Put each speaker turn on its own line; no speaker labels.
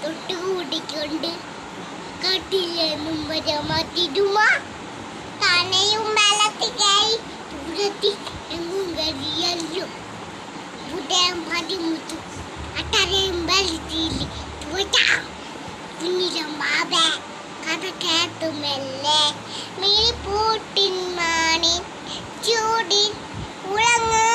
തൊട്ടുകൂടിക്കൊണ്ട് കാട്ടിലെന്നും വരമാറ്റിടുമാ താനെയും വെള്ളത്തിലായി ദൂരത്തിൽ എങ്ങും കഴിയല്ലോ ഉദയം പതിമുത്തു അട്ടരയും വെള്ളത്തിൽ പോറ്റാം കുഞ്ഞിലും ബാബേ കഥ കേട്ടുമല്ലേ മിഴി പൂട്ടിൻ മാണി ചൂടിൻ ഉളങ്ങ്